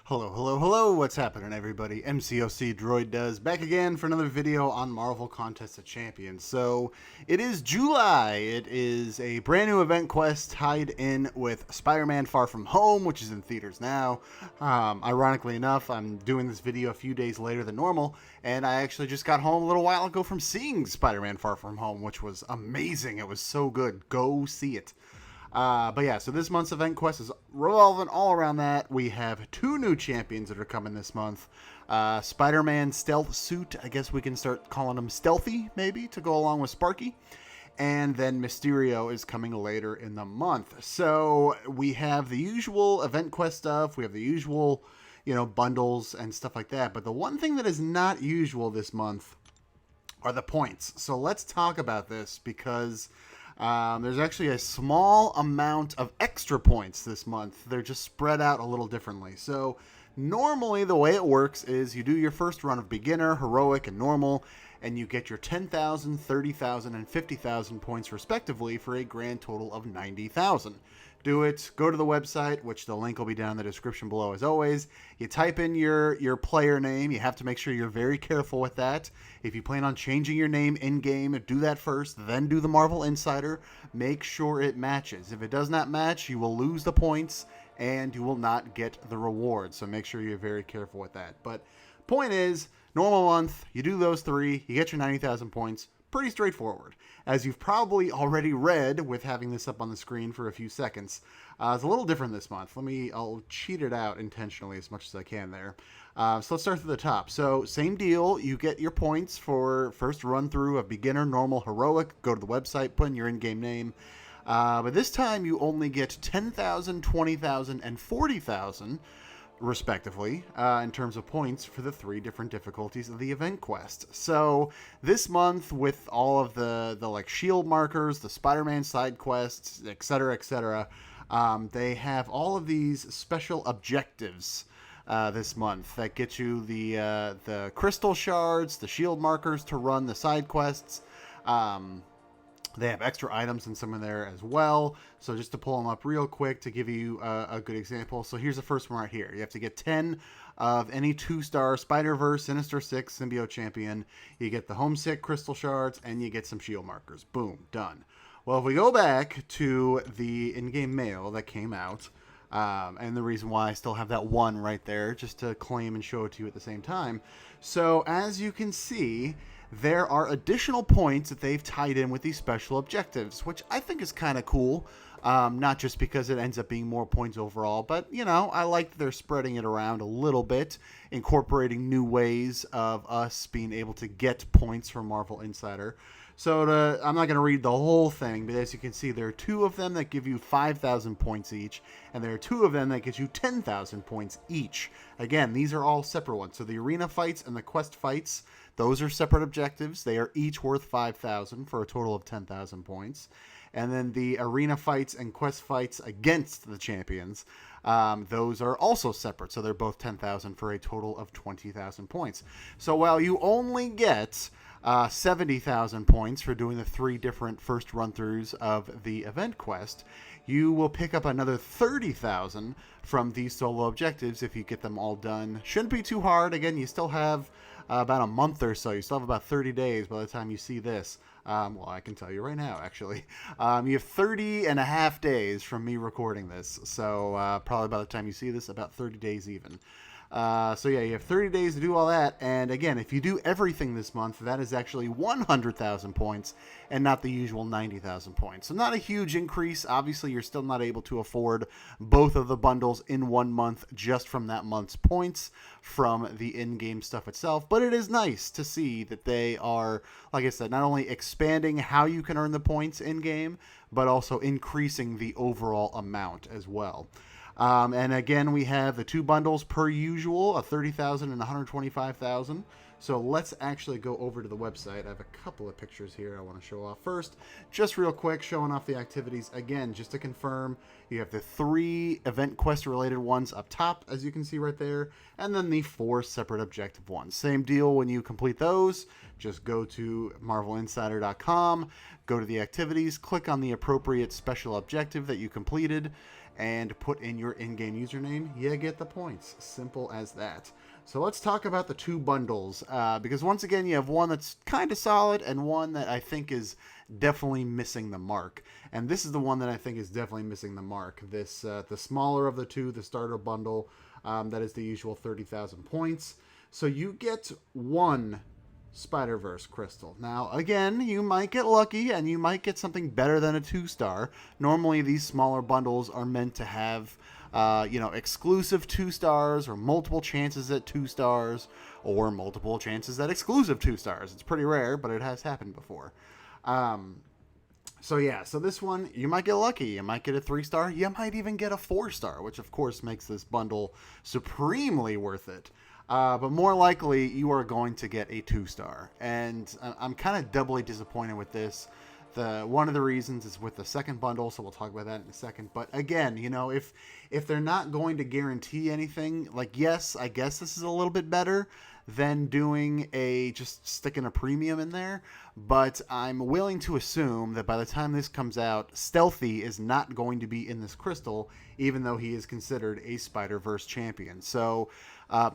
Hello, hello, hello, what's happening everybody? MCOC Droid does back again for another video on Marvel Contest of Champions. So, it is July. It is a brand new event quest tied in with Spider-Man Far From Home, which is in theaters now. Ironically enough, I'm doing this video a few days later than normal, and I actually just got home a little while ago from seeing Spider-Man Far From Home, which was amazing. It was so good. Go see it. But yeah, so this month's event quest is revolving all around that. We have two new champions that are coming this month. Spider-Man Stealth Suit, I guess we can start calling him Stealthy, maybe, to go along with Sparky. And then Mysterio is coming later in the month. So we have the usual event quest stuff. We have the usual, bundles and stuff like that. But the one thing that is not usual this month are the points. So let's talk about this because there's actually a small amount of extra points this month. They're just spread out a little differently. So normally the way it works is you do your first run of beginner, heroic, and normal, and you get your 10,000, 30,000, and 50,000 points respectively for a grand total of 90,000. Do it. Go to the website, which the link will be down in the description below as always. You type in your player name. You have to make sure you're very careful with that. If you plan on changing your name in-game, do that first, then do the Marvel Insider. Make sure it matches. If it does not match, you will lose the points and you will not get the reward. So make sure you're very careful with that. But point is, normal month, you do those three, you get your 90,000 points. Pretty straightforward. As you've probably already read with having this up on the screen for a few seconds, it's a little different this month. I'll cheat it out intentionally as much as I can there. So let's start at the top. So same deal. You get your points for first run through of beginner, normal, heroic. Go to the website, put in your in-game name. But this time you only get 10,000, 20,000, and 40,000 respectively, in terms of points for the three different difficulties of the event quest. So this month, with all of the like shield markers, the Spider-Man side quests, etc., they have all of these special objectives this month that get you the crystal shards, the shield markers to run the side quests. They have extra items in some of there as well. So just to pull them up real quick to give you a good example. So here's the first one right here. You have to get 10 of any 2-star Spider-Verse, Sinister Six, Symbiote Champion. You get the Homesick Crystal Shards, and you get some shield markers. Boom, done. Well, if we go back to the in-game mail that came out, and the reason why I still have that one right there, just to claim and show it to you at the same time. So as you can see, there are additional points that they've tied in with these special objectives, which I think is kind of cool. Not just because it ends up being more points overall, but, I like that they're spreading it around a little bit, incorporating new ways of us being able to get points from Marvel Insider. So I'm not going to read the whole thing, but as you can see, there are two of them that give you 5,000 points each, and there are two of them that get you 10,000 points each. Again, these are all separate ones. So the arena fights and the quest fights, those are separate objectives. They are each worth 5,000 for a total of 10,000 points. And then the arena fights and quest fights against the champions, those are also separate. So they're both 10,000 for a total of 20,000 points. So while you only get 70,000 points for doing the three different first run-throughs of the event quest, you will pick up another 30,000 from these solo objectives if you get them all done. Shouldn't be too hard. Again, you still have about a month or so. You still have about 30 days by the time you see this. Well, I can tell you right now, actually. You have 30 and a half days from me recording this. So probably by the time you see this, about 30 days even. So yeah, you have 30 days to do all that, and again, if you do everything this month, that is actually 100,000 points, and not the usual 90,000 points. So not a huge increase. Obviously, you're still not able to afford both of the bundles in 1 month just from that month's points from the in-game stuff itself, but it is nice to see that they are, like I said, not only expanding how you can earn the points in-game, but also increasing the overall amount as well. And again, we have the two bundles per usual, of 30,000 and 125,000. So let's actually go over to the website. I have a couple of pictures here I want to show off. First, just real quick, showing off the activities. Again, just to confirm, you have the 3 event quest related ones up top, as you can see right there, and then the 4 separate objective ones. Same deal when you complete those. Just go to marvelinsider.com, go to the activities, click on the appropriate special objective that you completed, and put in your in-game username, you get the points. Simple as that. So let's talk about the two bundles, because once again, you have one that's kind of solid and one that I think is definitely missing the mark. And this is the one that I think is definitely missing the mark. This the smaller of the two, the starter bundle, that is the usual 30,000 points. So you get one Spider-Verse crystal. Now, again, you might get lucky and you might get something better than a 2-star. Normally, these smaller bundles are meant to have exclusive 2-stars or multiple chances at 2-stars or multiple chances at exclusive 2-stars. It's pretty rare, but it has happened before. So this one, you might get lucky. You might get a 3-star. You might even get a 4-star, which of course makes this bundle supremely worth it. But more likely, you are going to get a 2-star. And I'm kind of doubly disappointed with this. One of the reasons is with the second bundle, so we'll talk about that in a second. But again, if they're not going to guarantee anything, like, yes, I guess this is a little bit better than doing just sticking a premium in there. But I'm willing to assume that by the time this comes out, Stealthy is not going to be in this crystal, even though he is considered a Spider-Verse champion. So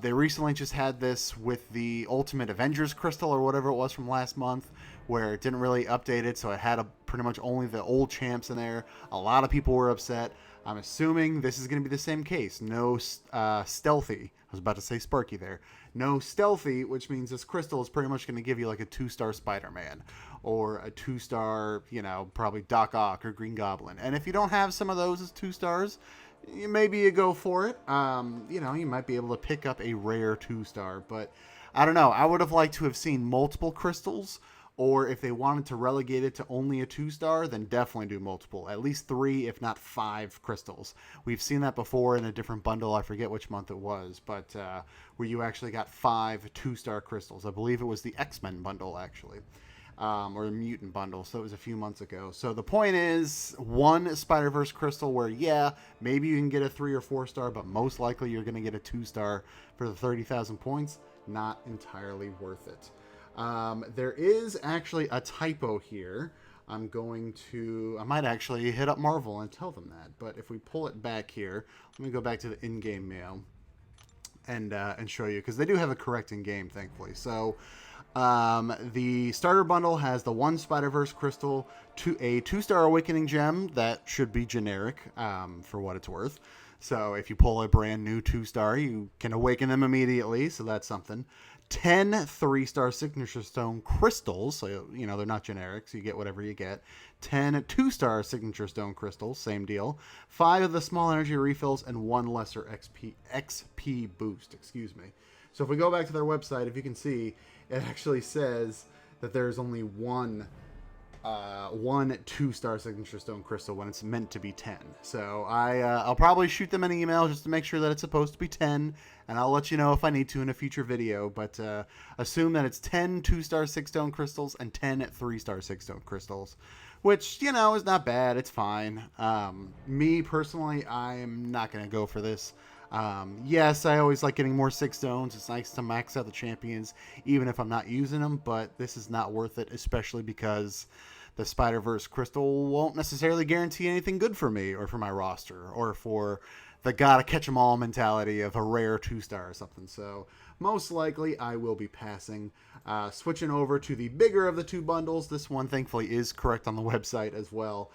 they recently just had this with the Ultimate Avengers crystal or whatever it was from last month, where it didn't really update it, so it had pretty much only the old champs in there. A lot of people were upset. I'm assuming this is going to be the same case. No Stealthy. I was about to say Sparky there. No Stealthy, which means this crystal is pretty much going to give you like a 2-star Spider-Man or a 2-star, probably Doc Ock or Green Goblin. And if you don't have some of those as 2-stars, maybe you go for it. You might be able to pick up a rare 2-star, but I don't know. I would have liked to have seen multiple crystals, or if they wanted to relegate it to only a 2-star, then definitely do multiple. At least 3, if not 5 crystals. We've seen that before in a different bundle. I forget which month it was, but where you actually got 5 2-star crystals. I believe it was the X-Men bundle, actually. Or the Mutant bundle, so it was a few months ago. So the point is, one Spider-Verse crystal where, yeah, maybe you can get a 3 or 4-star, but most likely you're going to get a 2-star for the 30,000 points. Not entirely worth it. There is actually a typo here. I might actually hit up Marvel and tell them that. But if we pull it back here, let me go back to the in-game mail and show you, because they do have a correct in-game, thankfully. So the starter bundle has the 1 Spider-Verse crystal, a 2-star Awakening gem that should be generic for what it's worth. So if you pull a brand new 2-star, you can awaken them immediately, so that's something. 10 3-star Signature Stone crystals, so they're not generic, so you get whatever you get. 10 2-star Signature Stone crystals, same deal. 5 of the small energy refills, and 1 lesser XP boost, excuse me. So if we go back to their website, if you can see, it actually says that there's only one 2-star Signature Stone crystal when it's meant to be 10. So I'll probably shoot them an email just to make sure that it's supposed to be 10, and I'll let you know if I need to in a future video. But assume that it's 10 2-star 6-stone crystals and 10 3-star 6-stone crystals, which is not bad. It's fine. Me personally, I'm not gonna go for this. Yes, I always like getting more 6 stones. It's nice to max out the champions, even if I'm not using them, but this is not worth it, especially because the Spider-Verse crystal won't necessarily guarantee anything good for me or for my roster or for the gotta catch 'em all mentality of a rare 2-star or something. So most likely I will be passing. Switching over to the bigger of the 2 bundles. This one thankfully is correct on the website as well.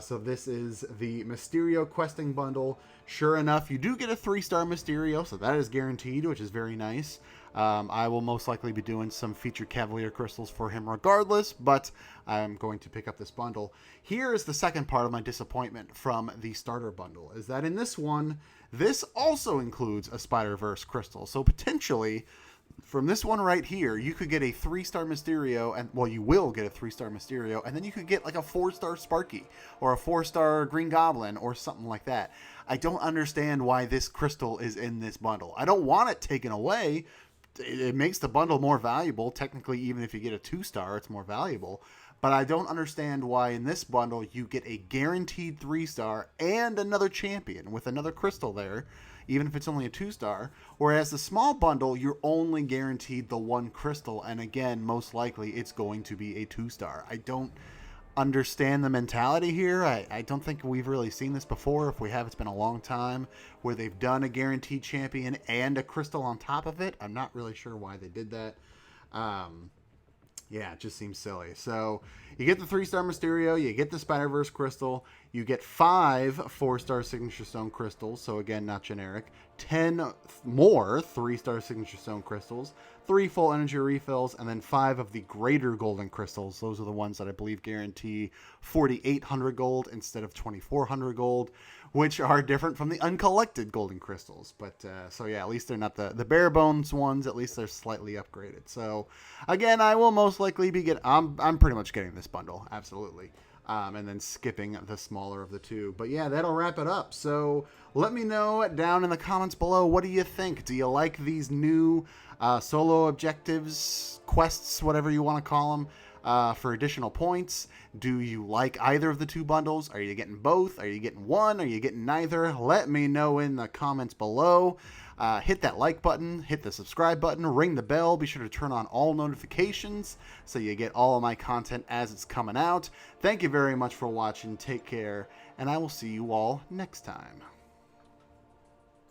So this is the Mysterio questing bundle. Sure enough, you do get a 3-star Mysterio, so that is guaranteed, which is very nice. I will most likely be doing some featured Cavalier crystals for him regardless, but I'm going to pick up this bundle. Here is the second part of my disappointment from the starter bundle, is that in this one, this also includes a Spider-Verse crystal. So potentially, from this one right here, you could get a 3-star Mysterio, and you will get a 3-star Mysterio, and then you could get like a 4-star Sparky or a 4-star Green Goblin or something like that. I don't understand why this crystal is in this bundle. I don't want it taken away. It makes the bundle more valuable. Technically, even if you get a 2-star, it's more valuable. But I don't understand why in this bundle you get a guaranteed 3-star and another champion with another crystal there, even if it's only a 2-star. Whereas the small bundle, you're only guaranteed the 1 crystal, and again, most likely it's going to be a 2-star. understand the mentality here. I don't think we've really seen this before. If we have, it's been a long time, where they've done a guaranteed champion and a crystal on top of it. I'm not really sure why they did that. Yeah, it just seems silly. So you get the 3-star Mysterio, you get the Spider-Verse crystal, you get 5 4-star Signature Stone crystals, so again, not generic, 10 more 3-star Signature Stone crystals, 3 full energy refills, and then 5 of the greater golden crystals. Those are the ones that I believe guarantee 4,800 gold instead of 2,400 gold, which are different from the uncollected golden crystals. But so yeah, at least they're not the bare bones ones. At least they're slightly upgraded. So again, I will most likely be I'm pretty much getting this bundle, absolutely. And then skipping the smaller of the two. But yeah, that'll wrap it up. So let me know down in the comments below, what do you think? Do you like these new solo objectives, quests, whatever you want to call them, for additional points? Do you like either of the two bundles? Are you getting both? Are you getting one? Are you getting neither? Let me know in the comments below. Hit that like button, hit the subscribe button, ring the bell. Be sure to turn on all notifications so you get all of my content as it's coming out. Thank you very much for watching. Take care, and I will see you all next time.